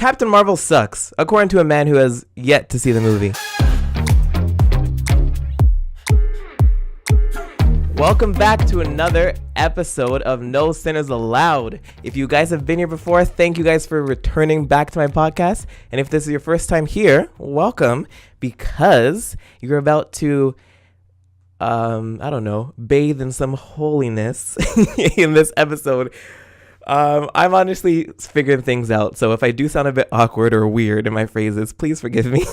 Captain Marvel sucks, according to a man who has yet to see the movie. Welcome back to another episode of No Sinners Allowed. If you guys have been here before, thank you guys for returning back to my podcast. And if this is your first time here, welcome, because you're about to, bathe in some holiness in this episode. I'm honestly figuring things out, so if I do sound a bit awkward or weird in my phrases, please forgive me.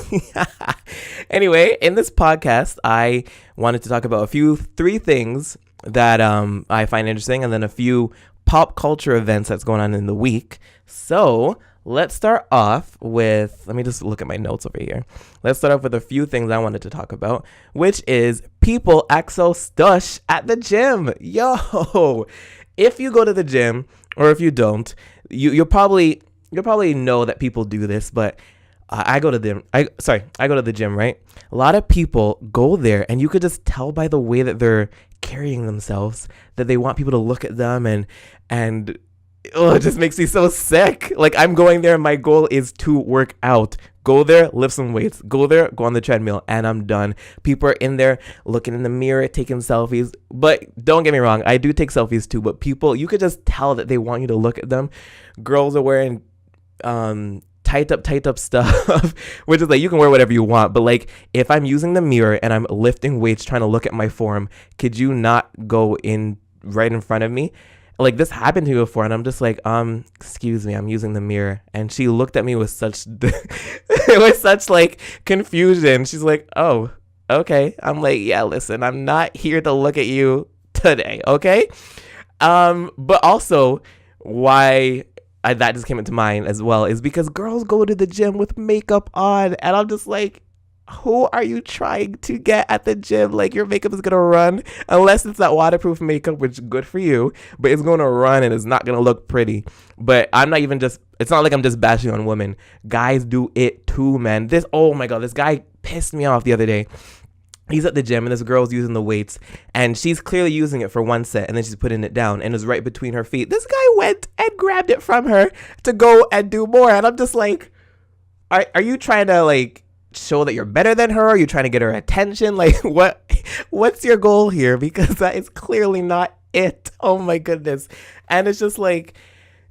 Anyway, in this podcast, I wanted to talk about three things that I find interesting, and then a few pop culture events that's going on in the week. So let's start off with, let me just look at my notes over here. Let's start off with a few things I wanted to talk about, which is people act so stush at the gym. Yo, if you go to the gym, or if you don't, you'll probably know that people do this, but I go to the gym, right? A lot of people go there, and you could just tell by the way that they're carrying themselves that they want people to look at them, and it just makes me so sick. Like, I'm going there, and my goal is to work out. Go there, lift some weights. Go there, go on the treadmill, and I'm done. People are in there looking in the mirror, taking selfies. But don't get me wrong, I do take selfies too. But people, you could just tell that they want you to look at them. Girls are wearing tight up stuff, which is like, you can wear whatever you want. But like, if I'm using the mirror and I'm lifting weights, trying to look at my form, could you not go in right in front of me? Like, this happened to me before, and I'm just like, excuse me, I'm using the mirror. And she looked at me with such like confusion. She's like, oh, okay. I'm like, yeah, listen, I'm not here to look at you today, okay? But also, why that just came into mind as well is because girls go to the gym with makeup on, and I'm just like, who are you trying to get at the gym? Like, your makeup is going to run, unless it's that waterproof makeup, which good for you, but it's going to run and it's not going to look pretty. But it's not like I'm just bashing on women. Guys do it too, man. Oh my God, this guy pissed me off the other day. He's at the gym, and this girl's using the weights, and she's clearly using it for one set, and then she's putting it down, and it's right between her feet. This guy went and grabbed it from her to go and do more, and I'm just like, are you trying to, like, show that you're better than her? Are you trying to get her attention? Like, what's your goal here? Because that is clearly not it. Oh my goodness. And it's just like,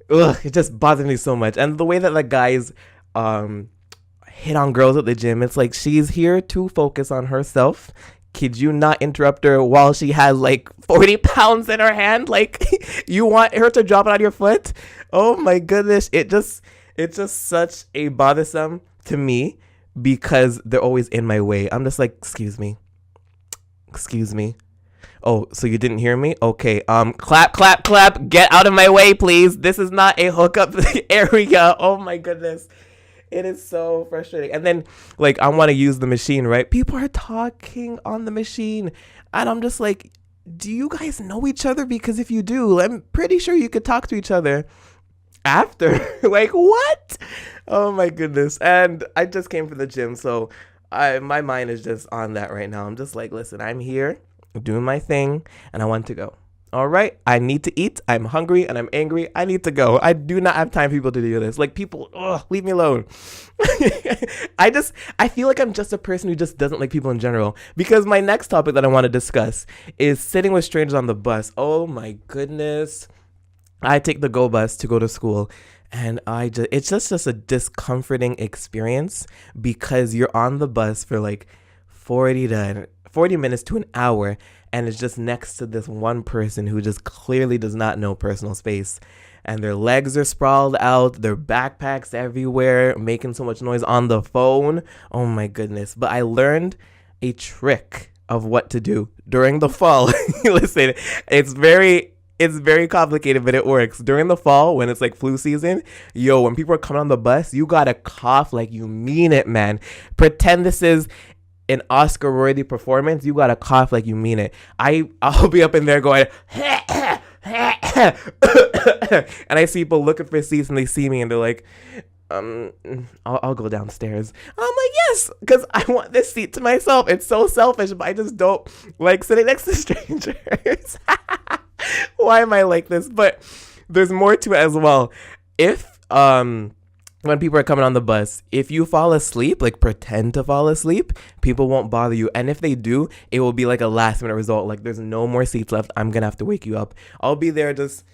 it just bothers me so much. And the way that the guys hit on girls at the gym, it's like, she's here to focus on herself. Could you not interrupt her while she has like 40 pounds in her hand? Like, you want her to drop it on your foot? Oh my goodness. It's just such a bothersome to me, because they're always in my way. I'm just like, excuse me. Oh, so you didn't hear me? Okay, clap. Get out of my way, please. This is not a hookup area. Oh my goodness. It is so frustrating. And then, like, I want to use the machine, right? People are talking on the machine, and I'm just like, do you guys know each other? Because if you do, I'm pretty sure you could talk to each other after. Like, what? Oh my goodness. And I just came from the gym, so my mind is just on that right now. I'm just like, listen, I'm here doing my thing, and I want to go. All right, I need to eat. I'm hungry and I'm angry. I need to go. I do not have time for people to do this. Like, people, leave me alone. I feel like I'm just a person who just doesn't like people in general, because my next topic that I want to discuss is sitting with strangers on the bus. Oh my goodness. I take the Go bus to go to school, and it's just a discomforting experience, because you're on the bus for like 40 minutes to an hour, and it's just next to this one person who just clearly does not know personal space, and their legs are sprawled out, their backpacks everywhere, making so much noise on the phone. Oh my goodness. But I learned a trick of what to do during the fall. Listen, it's very complicated, but it works. During the fall, when it's like flu season, when people are coming on the bus, you gotta cough like you mean it, man. Pretend this is an Oscar-worthy performance. You gotta cough like you mean it. I'll be up in there going, and I see people looking for seats, and they see me, and they're like, I'll go downstairs. I'm like, yes, because I want this seat to myself. It's so selfish, but I just don't like sitting next to strangers. Why am I like this? But there's more to it as well. If when people are coming on the bus, if you fall asleep, like pretend to fall asleep, people won't bother you. And if they do, it will be like a last minute result. Like there's no more seats left. I'm gonna have to wake you up. I'll be there just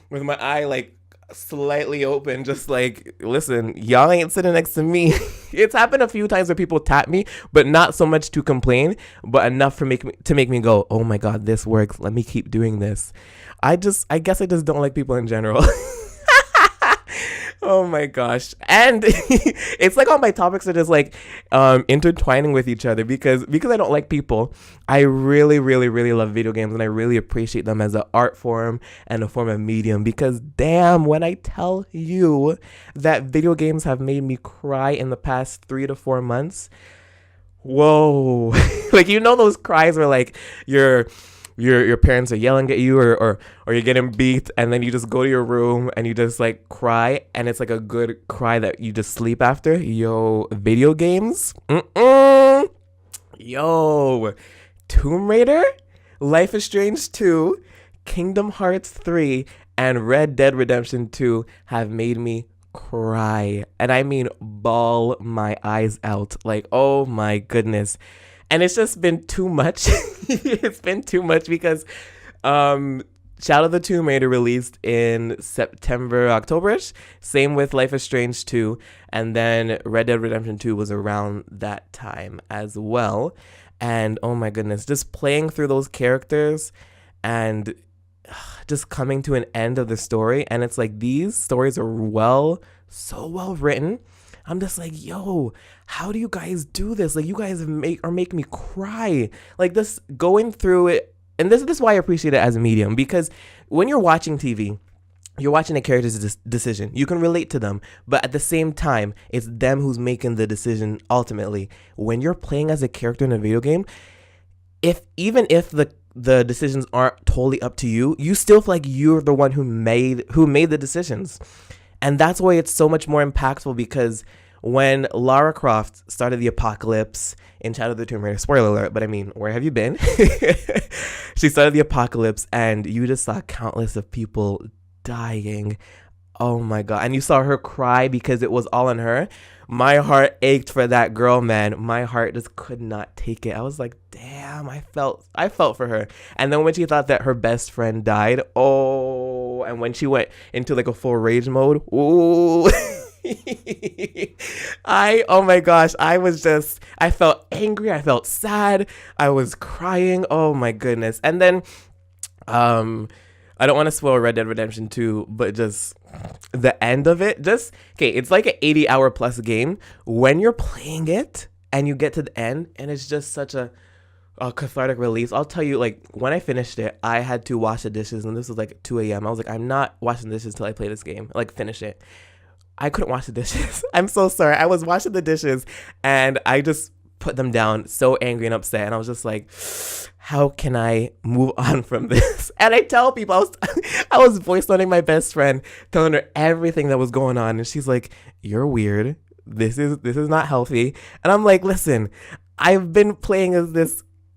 with my eye like slightly open, just like, listen, y'all ain't sitting next to me. It's happened a few times where people tap me, but not so much to complain, but enough for make me go, oh my god, this works. Let me keep doing this. I guess I just don't like people in general. Oh my gosh. And it's like all my topics are just like intertwining with each other because I don't like people. I really, really, really love video games, and I really appreciate them as an art form and a form of medium, because damn, when I tell you that video games have made me cry in the past 3 to 4 months, whoa. Like, you know, those cries where like your parents are yelling at you, or you're getting beat, and then you just go to your room and you just like cry, and it's like a good cry that you just sleep after. Yo, video games. Yo, Tomb Raider, Life is Strange 2, Kingdom Hearts 3, and Red Dead Redemption 2 have made me cry. And I mean bawl my eyes out. Like, oh my goodness. And it's just been too much. It's been too much because Shadow of the Tomb Raider released in September, October-ish. Same with Life is Strange 2. And then Red Dead Redemption 2 was around that time as well. And oh my goodness, just playing through those characters and just coming to an end of the story. And it's like, these stories are so well written. I'm just like, yo, how do you guys do this? Like, you guys make me cry. Like, this, going through it. And this is why I appreciate it as a medium, because when you're watching TV, you're watching a character's decision. You can relate to them, but at the same time, it's them who's making the decision ultimately. When you're playing as a character in a video game, even if the decisions aren't totally up to you, you still feel like you're the one who made the decisions. And that's why it's so much more impactful, because when Lara Croft started the apocalypse in Shadow of the Tomb Raider, spoiler alert, but I mean, where have you been? She started the apocalypse, and you just saw countless of people dying. Oh my god. And you saw her cry because it was all on her. My heart ached for that girl, man. My heart just could not take it. I was like, damn, I felt for her. And then when she thought that her best friend died, oh, and when she went into like a full rage mode, ooh. Oh my gosh, I felt angry, I felt sad, I was crying, oh my goodness. And then, I don't want to spoil Red Dead Redemption 2, but just the end of it, okay, it's like an 80-hour plus game. When you're playing it and you get to the end, and it's just such a cathartic release. I'll tell you, like, when I finished it, I had to wash the dishes, and this was like 2 a.m. I was like, I'm not washing the dishes till I play this game, like, finish it. I couldn't wash the dishes. I'm so sorry. I was washing the dishes, and I just put them down, so angry and upset. And I was just like, how can I move on from this? And I tell people, I was voice noting my best friend, telling her everything that was going on. And she's like, you're weird. This is not healthy. And I'm like, listen, I've been playing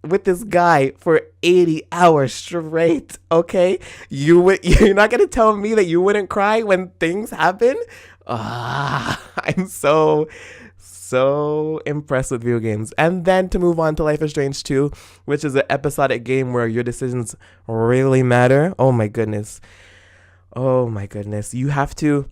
with this guy for 80 hours straight, okay? You're not going to tell me that you wouldn't cry when things happen? I'm so impressed with video games. And then to move on to Life is Strange 2, which is an episodic game where your decisions really matter. Oh my goodness. You have to,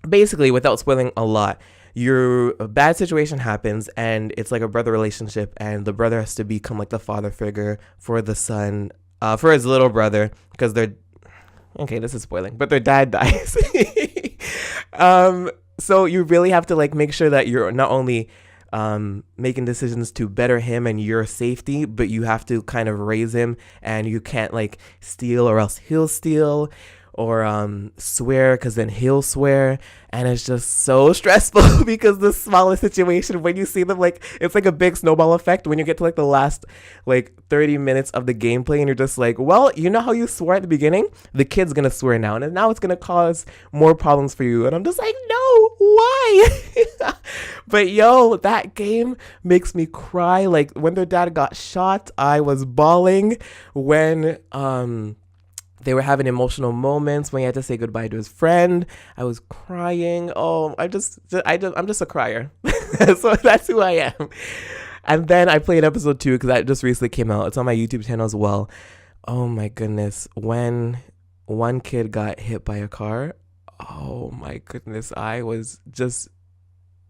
basically, without spoiling a lot, a bad situation happens, and it's like a brother relationship, and the brother has to become like the father figure for the son, for his little brother, because this is spoiling, but their dad dies. So you really have to like make sure that you're not only making decisions to better him and your safety, but you have to kind of raise him, and you can't like steal or else he'll steal, or swear because then he'll swear. And it's just so stressful because the smallest situation, when you see them, like, it's like a big snowball effect when you get to like the last like 30 minutes of the gameplay, and you're just like, well, you know how you swore at the beginning? The kid's gonna swear now, and now it's gonna cause more problems for you. And I'm just like, no, why? But yo, that game makes me cry. Like, when their dad got shot, I was bawling. When They were having emotional moments when he had to say goodbye to his friend. I was crying. Oh, I'm just a crier. So that's who I am. And then I played episode 2 because that just recently came out. It's on my YouTube channel as well. Oh my goodness. When one kid got hit by a car, oh my goodness. I was just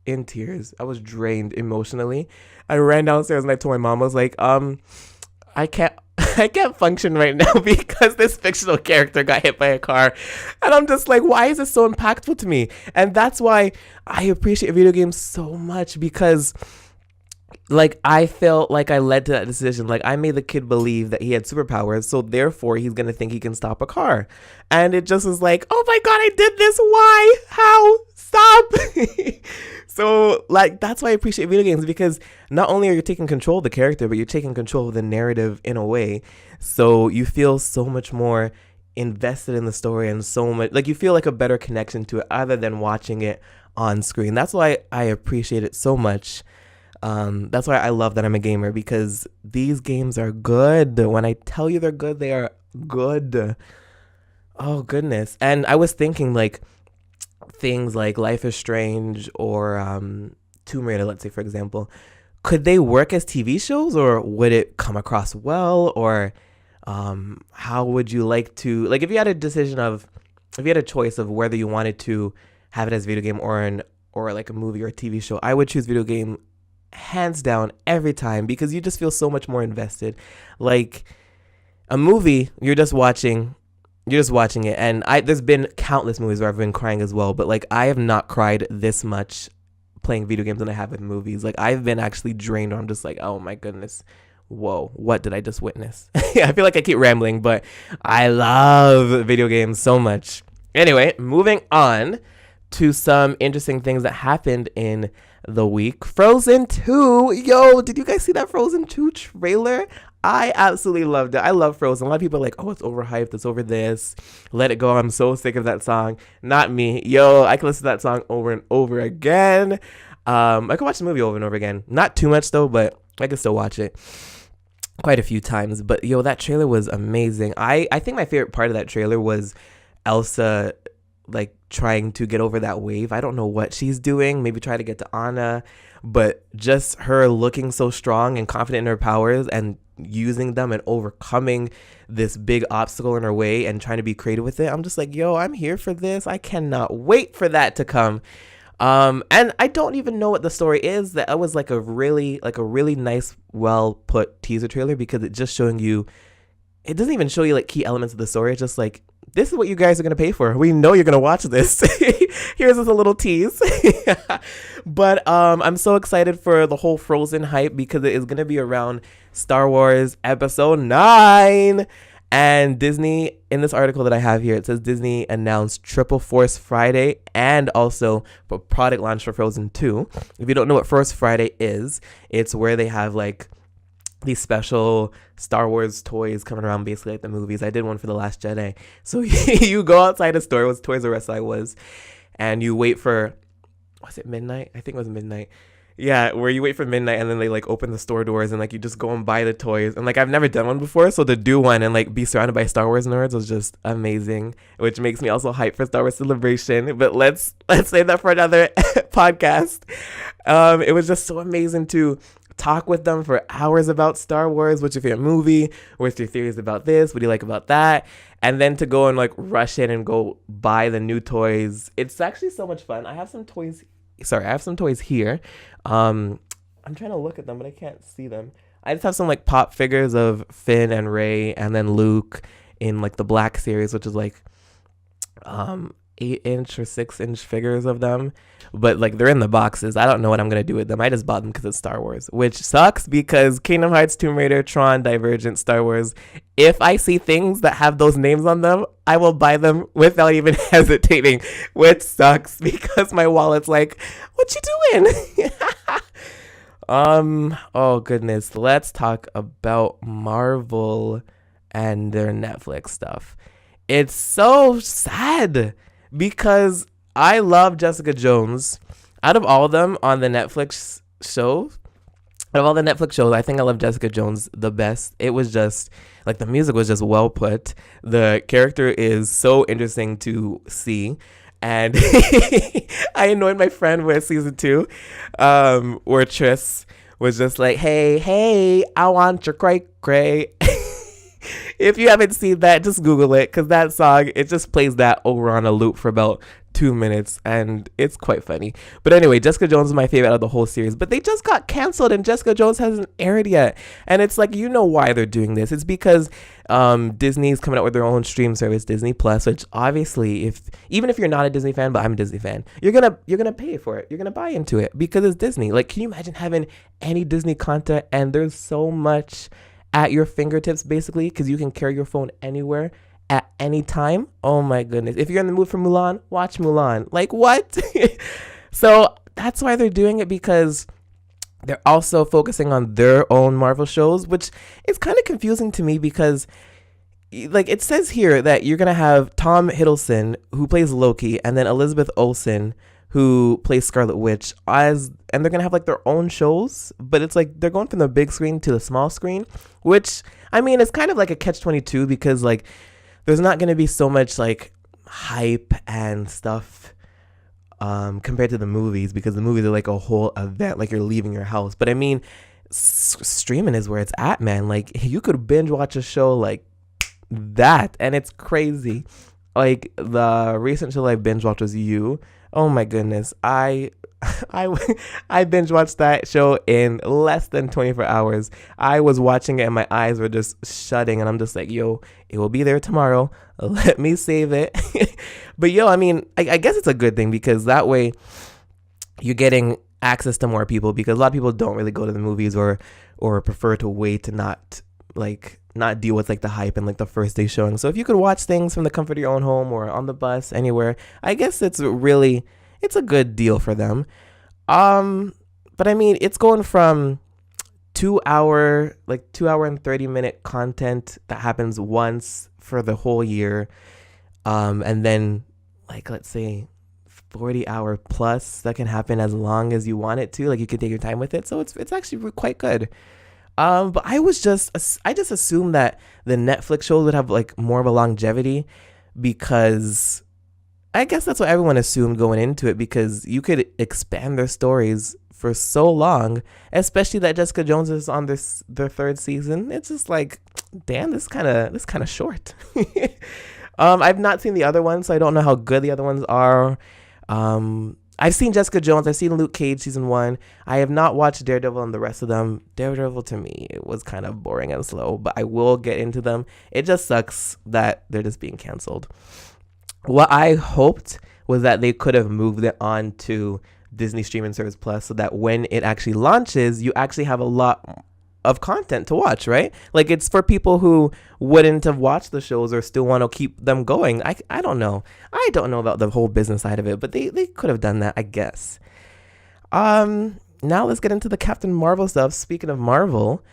in tears. I was drained emotionally. I ran downstairs and I told my mom, I was like, I can't I can't function right now because this fictional character got hit by a car. And I'm just like, why is this so impactful to me? And that's why I appreciate video games so much, because like I felt like I led to that decision. Like I made the kid believe that he had superpowers, so therefore he's gonna think he can stop a car. And it just was like, oh my god, I did this. Why? How? Stop. So like that's why I appreciate video games, because not only are you taking control of the character, but you're taking control of the narrative in a way. So you feel so much more invested in the story, and so much like you feel like a better connection to it other than watching it on screen. That's why I appreciate it so much. That's why I love that I'm a gamer, because these games are good. When I tell you they're good, they are good. Oh goodness. And I was thinking like things like Life is Strange or Tomb Raider, let's say for example, could they work as TV shows, or would it come across well, or how would you like to, like if you had a choice of whether you wanted to have it as a video game or like a movie or a TV show, I would choose video game hands down every time, because you just feel so much more invested. Like a movie, you're just watching it, and there's been countless movies where I've been crying as well, but like I have not cried this much playing video games than I have with movies. Like I've been actually drained, or I'm just like, oh my goodness, whoa, what did I just witness? I feel like I keep rambling, but I love video games so much. Anyway, moving on to some interesting things that happened in the week. Frozen 2. Yo, did you guys see that Frozen 2 trailer? I absolutely loved it. I love Frozen. A lot of people are like, oh, it's overhyped. It's over this. Let it go. I'm so sick of that song. Not me. Yo, I can listen to that song over and over again. I could watch the movie over and over again. Not too much though, but I could still watch it quite a few times. But yo, that trailer was amazing. I think my favorite part of that trailer was Elsa like trying to get over that wave. I don't know what she's doing. Maybe try to get to Anna, but just her looking so strong and confident in her powers and using them and overcoming this big obstacle in her way and trying to be creative with it. I'm just like, yo, I'm here for this. I cannot wait for that to come. And I don't even know what the story is. That was like a really nice, well put teaser trailer, because it's just showing you, it doesn't even show you like key elements of the story. It's just like, this is what you guys are going to pay for. We know you're going to watch this. Here's just a little tease. But I'm so excited for the whole Frozen hype, because it is going to be around Star Wars Episode 9. And Disney, in this article that I have here, it says Disney announced Triple Force Friday and also a product launch for Frozen 2. If you don't know what Force Friday is, it's where they have like these special Star Wars toys coming around, basically like the movies. I did one for The Last Jedi. So you go outside a store, it was Toys R Us I was, and you wait for, was it midnight? I think it was midnight. Yeah, where you wait for midnight and then they like open the store doors and like you just go and buy the toys. And like I've never done one before, so to do one and like be surrounded by Star Wars nerds was just amazing, which makes me also hyped for Star Wars Celebration. But let's save that for another podcast. It was just so amazing to talk with them for hours about Star Wars. What's your favorite movie? What's your theories about this? What do you like about that? And then to go and like rush in and go buy the new toys. It's actually so much fun. I have some toys here. I'm trying to look at them, but I can't see them. I just have some like pop figures of Finn and Rey, and then Luke in like the Black series, which is like 8-inch or 6-inch figures of them, but like they're in the boxes. I don't know what I'm gonna do with them. I just bought them because it's Star Wars, which sucks because Kingdom Hearts, Tomb Raider, Tron, Divergent, Star Wars, if I see things that have those names on them, I will buy them without even hesitating, which sucks because my wallet's like, what you doing? Oh goodness, let's talk about Marvel and their Netflix stuff. It's so sad because I love Jessica Jones. Out of all of them on the Netflix show, Of all the Netflix shows, I think I love Jessica Jones the best. It was just like the music was just well put. The character is so interesting to see. And I annoyed my friend with season 2, where Tris was just like, hey, I want your cray cray. If you haven't seen that, just Google it, because that song, it just plays that over on a loop for about 2 minutes, and it's quite funny. But anyway, Jessica Jones is my favorite out of the whole series, but they just got canceled and Jessica Jones hasn't aired yet. And it's like, you know why they're doing this. It's because Disney's coming out with their own stream service, Disney Plus, which obviously, even if you're not a Disney fan, but I'm a Disney fan, you're gonna pay for it. You're gonna buy into it because it's Disney. Like, can you imagine having any Disney content, and there's so much at your fingertips, basically, because you can carry your phone anywhere at any time? Oh my goodness. If you're in the mood for Mulan, watch Mulan. Like, what? So that's why they're doing it, because they're also focusing on their own Marvel shows, which is kind of confusing to me, because like it says here that you're going to have Tom Hiddleston, who plays Loki, and then Elizabeth Olsen, who plays Scarlet Witch, and they're gonna have like their own shows, but it's like they're going from the big screen to the small screen, which, I mean, it's kind of like a catch-22, because like there's not gonna be so much like hype and stuff compared to the movies, because the movies are like a whole event, like you're leaving your house. But I mean, streaming is where it's at, man. Like, you could binge watch a show like that, and it's crazy. Like, the recent show I binge watched was You. Oh my goodness. I binge watched that show in less than 24 hours. I was watching it and my eyes were just shutting, and I'm just like, yo, it will be there tomorrow. Let me save it. But yo, I mean, I guess it's a good thing, because that way you're getting access to more people, because a lot of people don't really go to the movies, or prefer to wait to not deal with like the hype and like the first day showing. So if you could watch things from the comfort of your own home or on the bus, anywhere, I guess it's a good deal for them. But I mean, it's going from 2 hour and 30-minute content that happens once for the whole year, and then like, let's say 40-hour plus that can happen as long as you want it to. Like, you can take your time with it, so it's actually quite good. But I just assumed that the Netflix shows would have like more of a longevity, because I guess that's what everyone assumed going into it, because you could expand their stories for so long, especially that Jessica Jones is on their third season. It's just like, damn, this kind of short. I've not seen the other ones, so I don't know how good the other ones are. I've seen Jessica Jones. I've seen Luke Cage season 1. I have not watched Daredevil and the rest of them. Daredevil, to me, it was kind of boring and slow, but I will get into them. It just sucks that they're just being canceled. What I hoped was that they could have moved it on to Disney Streaming Service Plus, so that when it actually launches, you actually have a lot of content to watch, right? Like, it's for people who wouldn't have watched the shows or still want to keep them going. I don't know. I don't know about the whole business side of it, but they could have done that, I guess. Now let's get into the Captain Marvel stuff. Speaking of Marvel,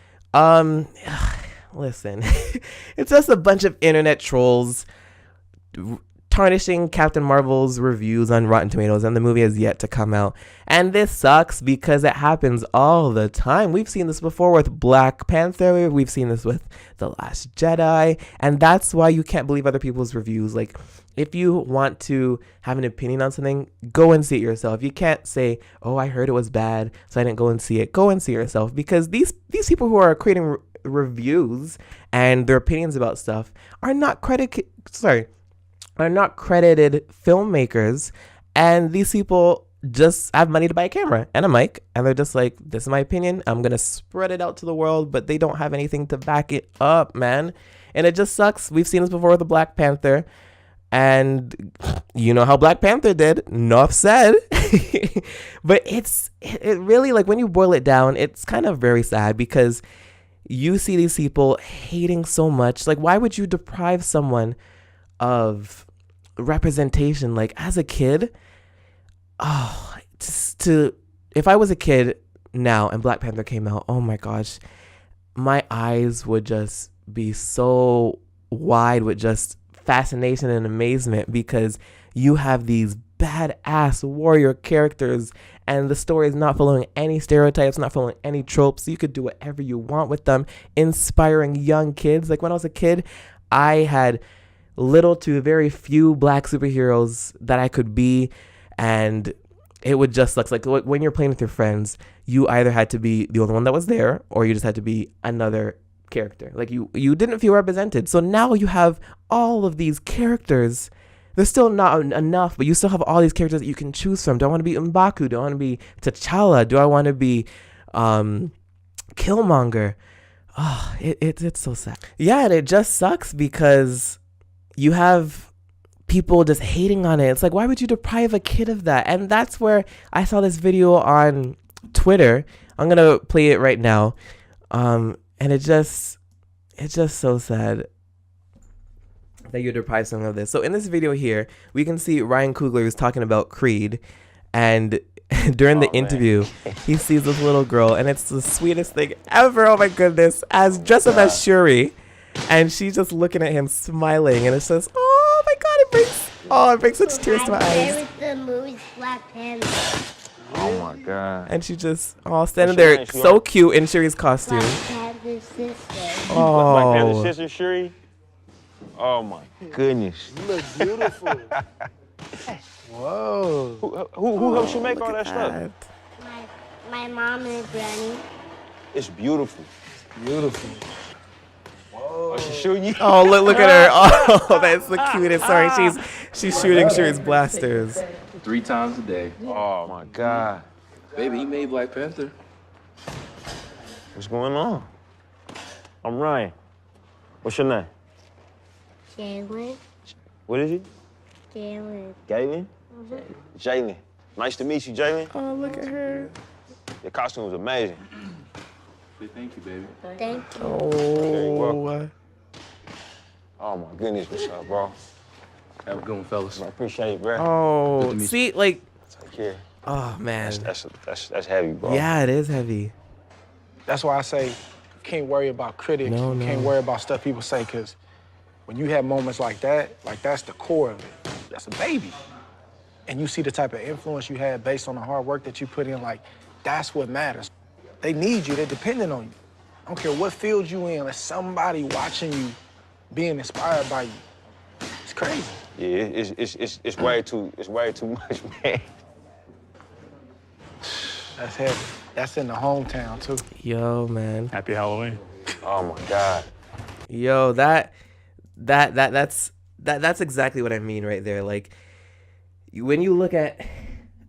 listen, it's just a bunch of internet trolls tarnishing Captain Marvel's reviews on Rotten Tomatoes, and the movie has yet to come out. And this sucks, because it happens all the time. We've seen this before with Black Panther. We've seen this with The Last Jedi. And that's why you can't believe other people's reviews. Like, if you want to have an opinion on something, go and see it yourself. You can't say, oh, I heard it was bad, so I didn't go and see it. Go and see it yourself, because these people who are creating reviews and their opinions about stuff are not credited filmmakers, and these people just have money to buy a camera and a mic, and they're just like, this is my opinion, I'm gonna spread it out to the world, but they don't have anything to back it up, man. And it just sucks. We've seen this before with the Black Panther, and you know how Black Panther did. Enough said. But it really, like, when you boil it down, it's kind of very sad, because you see these people hating so much. Like, why would you deprive someone of representation? Like, as a kid, if I was a kid now and Black Panther came out, oh my gosh, my eyes would just be so wide with just fascination and amazement, because you have these badass warrior characters, and the story is not following any stereotypes, not following any tropes. You could do whatever you want with them, inspiring young kids. Like when I was a kid, I had little to very few black superheroes that I could be, and it would just suck. Like when you're playing with your friends, you either had to be the only one that was there, or you just had to be another character. Like you didn't feel represented. So now you have all of these characters. There's still not enough, but you still have all these characters that you can choose from. Do I want to be M'Baku? Do I want to be T'Challa? Do I want to be Killmonger? Oh, it's so sad. Yeah, and it just sucks because you have people just hating on it. It's like, why would you deprive a kid of that? And that's where I saw this video on Twitter. I'm gonna play it right now, and it's just so sad that you deprive someone of this. So in this video here, we can see Ryan Coogler who's talking about Creed, and during the interview, he sees this little girl, and it's the sweetest thing ever. Oh my goodness, as dressed up as Shuri, and she's just looking at him, smiling, and it's just, oh my God, it brings such tears to my eyes. The movie's Black Panther. Oh my God. And she just standing there, so cute in Shuri's costume. Black Panther's sister. Oh, Black Panther's sister, Shuri. Oh my goodness. You look beautiful. Whoa. Who helped you make all that stuff? My mom and Granny. It's beautiful. Beautiful. Oh, she's shooting you? oh, look at her. Oh, that's the cutest. Sorry, she's shooting Shuri's blasters. 3 times a day. Oh my God. Baby, he made Black Panther. What's going on? I'm Ryan. What's your name? Jalen. What is it? Jalen. Galen? Jalen. Nice to meet you, Jalen. Oh, look at her. Your costume was amazing. Say thank you, baby. Thank you. Oh. Oh my goodness, what's up, bro? Have a good one, fellas. I appreciate it, bro. Oh, see, like, Take care. oh man. That's heavy, bro. Yeah, it is heavy. That's why I say you can't worry about critics. No, you no. can't worry about stuff people say, because when you have moments like that's the core of it. That's a baby. And you see the type of influence you had based on the hard work that you put in, like, that's what matters. They need you, they're dependent on you. I don't care what field you in, there's somebody watching you, being inspired by you. It's crazy. Yeah, it's way too much, man. That's heavy. That's in the hometown, too. Yo, man. Happy Halloween. Oh my God. Yo, that's exactly what I mean right there. Like, when you look at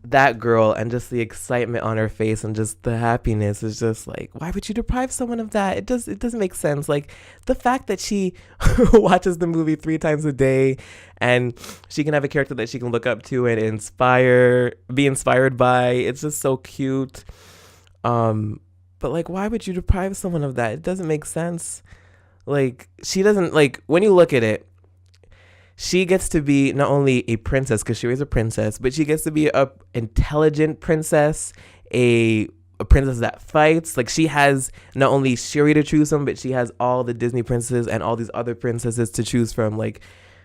that girl and just the excitement on her face and just the happiness is just like, why would you deprive someone of that? It doesn't make sense. Like the fact that she watches the movie 3 times a day and she can have a character that she can look up to and be inspired by. It's just so cute. But like, why would you deprive someone of that? It doesn't make sense. Like she doesn't, like, when you look at it, she gets to be not only a princess, because she is a princess, but she gets to be a intelligent princess, a princess that fights. Like, she has not only Shuri to choose from, but she has all the Disney princesses and all these other princesses to choose from. Like,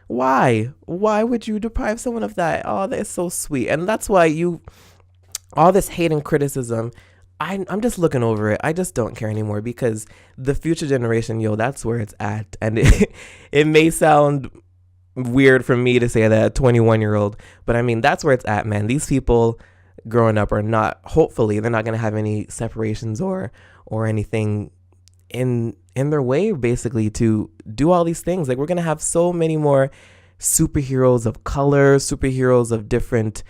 why? Why would you deprive someone of that? Oh, that is so sweet. And that's why all this hate and criticism, I'm just looking over it. I just don't care anymore, because the future generation, that's where it's at. And it may sound weird for me to say that, a 21-year-old, but I mean, that's where it's at, man. These people growing up are not, hopefully they're not going to have any separations or anything in their way, basically, to do all these things. Like, we're going to have so many more superheroes of color, superheroes of different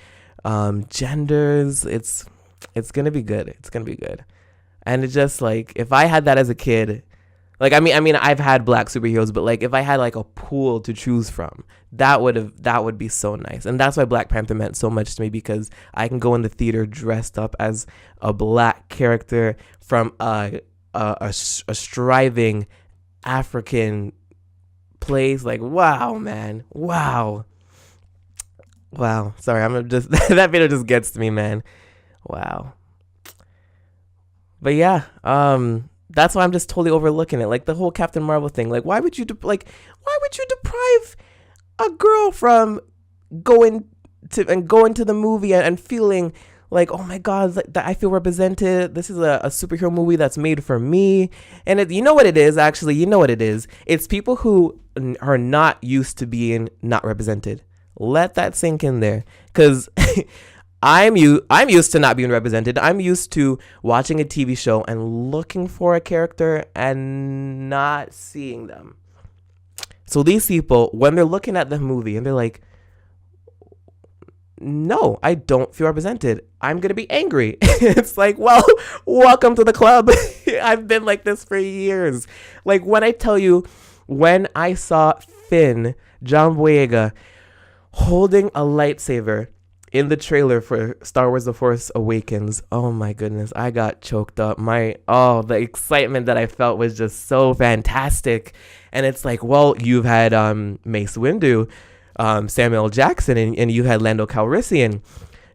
genders. It's going to be good. It's going to be good. And it's just like, if I had that as a kid, like, I mean, I've had black superheroes, but like, if I had like a pool to choose from, that would be so nice. And that's why Black Panther meant so much to me, because I can go in the theater dressed up as a black character from a striving African place. Like, wow, man, wow. Sorry, I'm just that video just gets to me, man. Wow. But yeah, that's why I'm just totally overlooking it. Like the whole Captain Marvel thing. Like, why would you deprive a girl from going and going to the movie and feeling like, oh my God, like, that I feel represented. This is a superhero movie that's made for me. And you know what it is, actually? You know what it is? It's people who are not used to being not represented. Let that sink in there. Because I'm used to not being represented. I'm used to watching a TV show and looking for a character and not seeing them. So these people, when they're looking at the movie and they're like, no, I don't feel represented, I'm going to be angry. It's like, well, welcome to the club. I've been like this for years. Like when I tell you, when I saw John Boyega, holding a lightsaber in the trailer for Star Wars The Force Awakens, oh my goodness, I got choked up. The excitement that I felt was just so fantastic. And it's like, well, you've had Mace Windu, Samuel L. Jackson, and you had Lando Calrissian.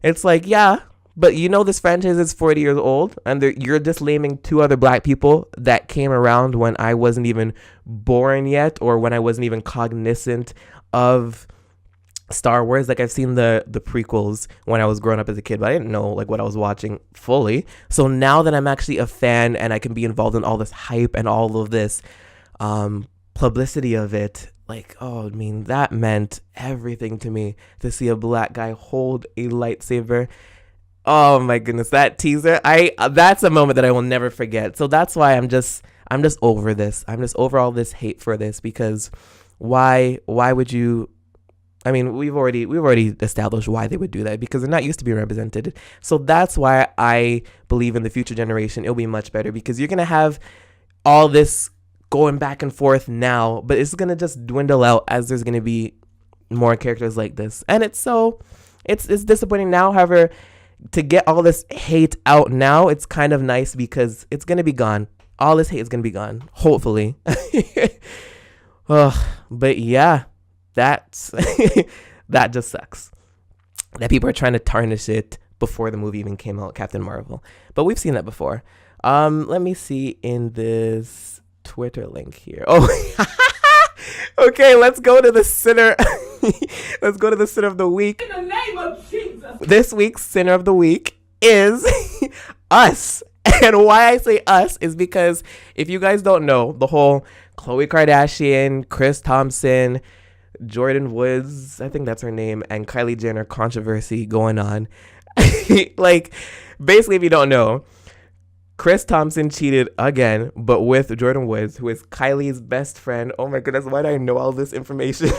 It's like, yeah, but you know this franchise is 40 years old, and you're just naming two other black people that came around when I wasn't even born yet, or when I wasn't even cognizant of Star Wars. Like I've seen the prequels when I was growing up as a kid, but I didn't know like what I was watching fully. So now that I'm actually a fan and I can be involved in all this hype and all of this publicity of it, like, oh, I mean, that meant everything to me to see a black guy hold a lightsaber. Oh my goodness, that teaser, that's a moment that I will never forget. So that's why I'm just over this. I'm just over all this hate for this, because why would you? I mean, we've already established why they would do that, because they're not used to being represented. So that's why I believe in the future generation it'll be much better, because you're gonna have all this going back and forth now, but it's gonna just dwindle out as there's gonna be more characters like this. And it's disappointing now. However, to get all this hate out now, it's kind of nice because it's gonna be gone. All this hate is gonna be gone, hopefully. But yeah, that's that just sucks that people are trying to tarnish it before the movie even came out, Captain Marvel. But we've seen that before. Let me see in this Twitter link here. Oh, okay, let's go to the sinner. Let's go to the sinner of the week. In the name of Jesus. This week's sinner of the week is us. And why I say us is because if you guys don't know, the whole Khloe Kardashian, Chris Thompson, Jordan Woods, I think that's her name, and Kylie Jenner controversy going on. Like, basically, if you don't know, Chris Thompson cheated again, but with Jordan Woods, who is Kylie's best friend. Oh my goodness, why do I know all this information?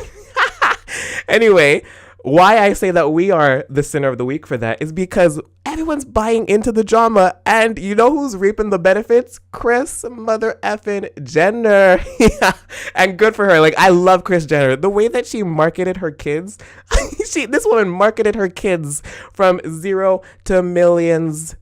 Anyway, why I say that we are the sinner of the week for that is because everyone's buying into the drama, and you know who's reaping the benefits? Kris mother effing Jenner. And good for her. Like, I love Kris Jenner. The way that she marketed her kids, this woman marketed her kids from 0 to millions.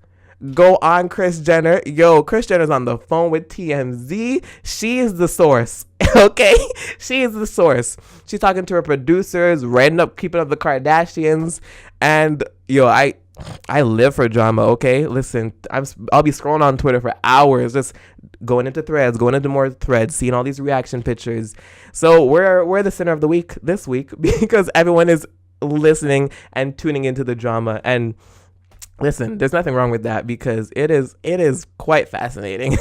Go on, Kris Jenner. Yo, Kris Jenner's on the phone with TMZ. She is the source. Okay? She is the source. She's talking to her producers, writing up Keeping Up the Kardashians. And yo, I live for drama, okay? Listen, I'll be scrolling on Twitter for hours, just going into more threads, seeing all these reaction pictures. So we're the center of the week this week because everyone is listening and tuning into the drama. And listen, there's nothing wrong with that because it is quite fascinating.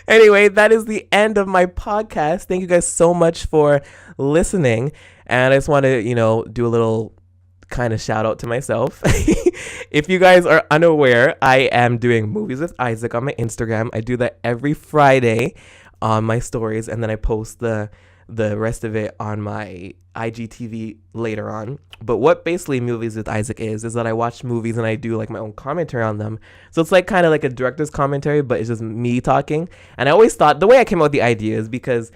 Anyway, that is the end of my podcast. Thank you guys so much for listening. And I just want to, do a little kind of shout out to myself. If you guys are unaware, I am doing Movies with Isaac on my Instagram. I do that every Friday on my stories, and then I post the rest of it on my IGTV later on. But what basically Movies with Isaac is that I watch movies and I do like my own commentary on them. So it's like kind of like a director's commentary, but it's just me talking. And I always thought the way I came up with the idea is because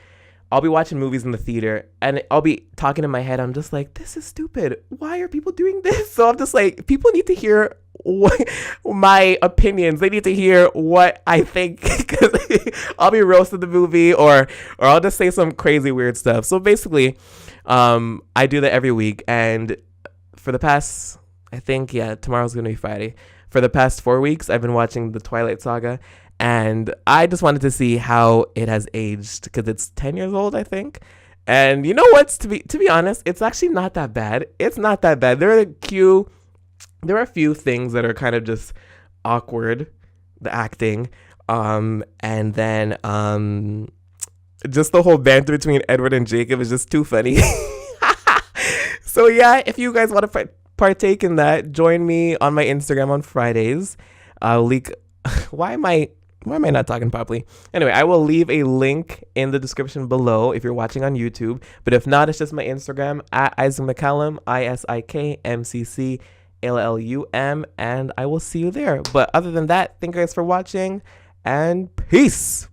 I'll be watching movies in the theater and I'll be talking in my head. I'm just like, this is stupid. Why are people doing this? So I'm just like, people need to hear my opinions. They need to hear what I think, because I'll be roasting the movie or I'll just say some crazy weird stuff. So basically, I do that every week. And for the past, I think, tomorrow's going to be Friday. For the past 4 weeks, I've been watching the Twilight Saga. And I just wanted to see how it has aged because it's 10 years old, I think. And you know what's to be honest, it's actually not that bad. It's not that bad. There are a few things that are kind of just awkward, the acting, and then just the whole banter between Edward and Jacob is just too funny. So yeah, if you guys want to partake in that, join me on my Instagram on Fridays. I'll leak. Why am I not talking properly? Anyway, I will leave a link in the description below if you're watching on YouTube. But if not, it's just my Instagram at Isaac McCallum, ISIKMCCLLUM, and I will see you there. But other than that, thank you guys for watching, and peace.